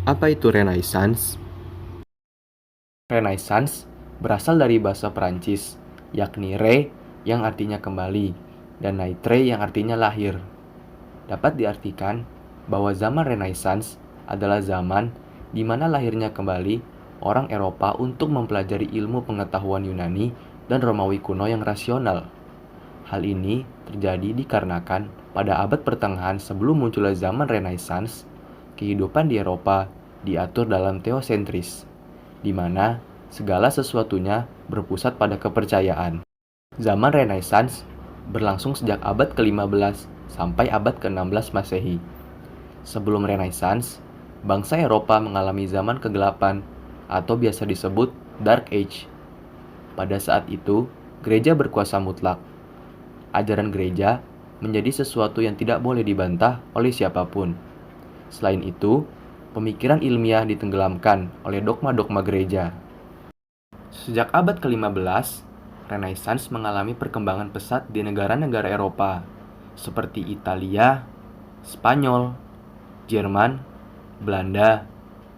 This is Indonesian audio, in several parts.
Apa itu Renaissance? Renaissance berasal dari bahasa Perancis, yakni re yang artinya kembali, dan naître yang artinya lahir. Dapat diartikan bahwa zaman Renaissance adalah zaman di mana lahirnya kembali orang Eropa untuk mempelajari ilmu pengetahuan Yunani dan Romawi kuno yang rasional. Hal ini terjadi dikarenakan pada abad pertengahan sebelum munculnya zaman Renaissance, kehidupan di Eropa diatur dalam teosentris, di mana segala sesuatunya berpusat pada kepercayaan. Zaman Renaissance berlangsung sejak abad ke-15 sampai abad ke-16 Masehi. Sebelum Renaissance, bangsa Eropa mengalami zaman kegelapan atau biasa disebut Dark Age. Pada saat itu, gereja berkuasa mutlak. Ajaran gereja menjadi sesuatu yang tidak boleh dibantah oleh siapapun. Selain itu, pemikiran ilmiah ditenggelamkan oleh dogma-dogma gereja. Sejak abad ke-15, Renaissance mengalami perkembangan pesat di negara-negara Eropa, seperti Italia, Spanyol, Jerman, Belanda,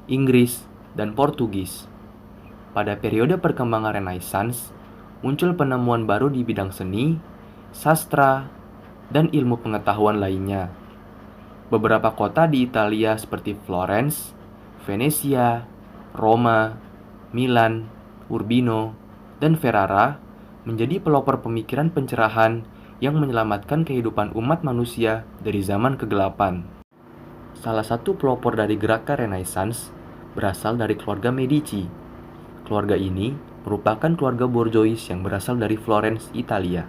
Inggris, dan Portugis. Pada periode perkembangan Renaissance, muncul penemuan baru di bidang seni, sastra, dan ilmu pengetahuan lainnya. Beberapa kota di Italia seperti Florence, Venesia, Roma, Milan, Urbino, dan Ferrara menjadi pelopor pemikiran pencerahan yang menyelamatkan kehidupan umat manusia dari zaman kegelapan. Salah satu pelopor dari gerakan Renaissance berasal dari keluarga Medici. Keluarga ini merupakan keluarga borjuis yang berasal dari Florence, Italia.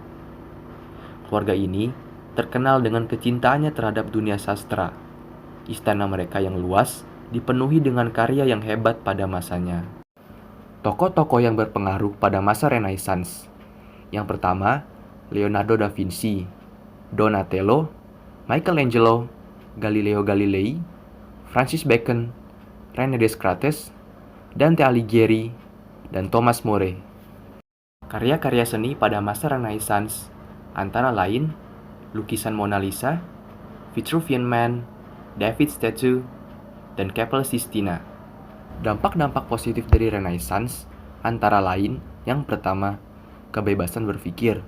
Keluarga ini terkenal dengan kecintaannya terhadap dunia sastra. Istana mereka yang luas dipenuhi dengan karya yang hebat pada masanya. Tokoh-tokoh yang berpengaruh pada masa Renaissance. Yang pertama, Leonardo da Vinci, Donatello, Michelangelo, Galileo Galilei, Francis Bacon, René Descartes, Dante Alighieri, dan Thomas More. Karya-karya seni pada masa Renaissance antara lain lukisan Mona Lisa, Vitruvian Man, David Statue, dan Capella Sistina. Dampak-dampak positif dari Renaissance antara lain yang pertama, kebebasan berpikir,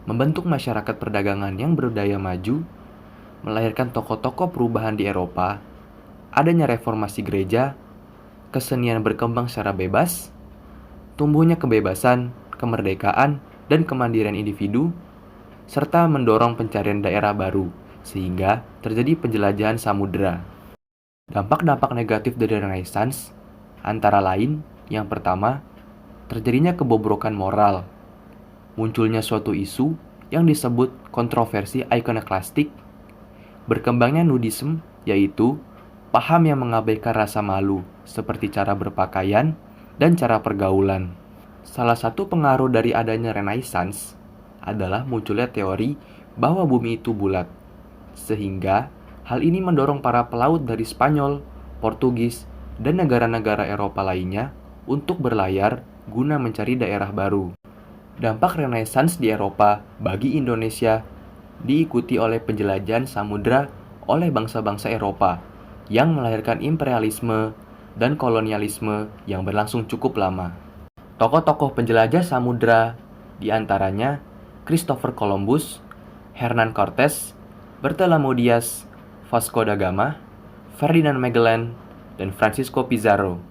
membentuk masyarakat perdagangan yang berdaya maju, melahirkan tokoh-tokoh perubahan di Eropa, adanya reformasi gereja, kesenian berkembang secara bebas, tumbuhnya kebebasan, kemerdekaan, dan kemandirian individu, serta mendorong pencarian daerah baru, sehingga terjadi penjelajahan samudera. Dampak-dampak negatif dari Renaissance antara lain, yang pertama, terjadinya kebobrokan moral, munculnya suatu isu yang disebut kontroversi ikonoklastik, berkembangnya nudisme, yaitu paham yang mengabaikan rasa malu, seperti cara berpakaian dan cara pergaulan. Salah satu pengaruh dari adanya Renaissance adalah munculnya teori bahwa bumi itu bulat, sehingga hal ini mendorong para pelaut dari Spanyol, Portugis, dan negara-negara Eropa lainnya untuk berlayar guna mencari daerah baru. Dampak Renaissance di Eropa bagi Indonesia diikuti oleh penjelajahan samudera oleh bangsa-bangsa Eropa yang melahirkan imperialisme dan kolonialisme yang berlangsung cukup lama. Tokoh-tokoh penjelajah samudera diantaranya Christopher Columbus, Hernan Cortes, Bartolomeu Dias, Vasco da Gama, Ferdinand Magellan, dan Francisco Pizarro.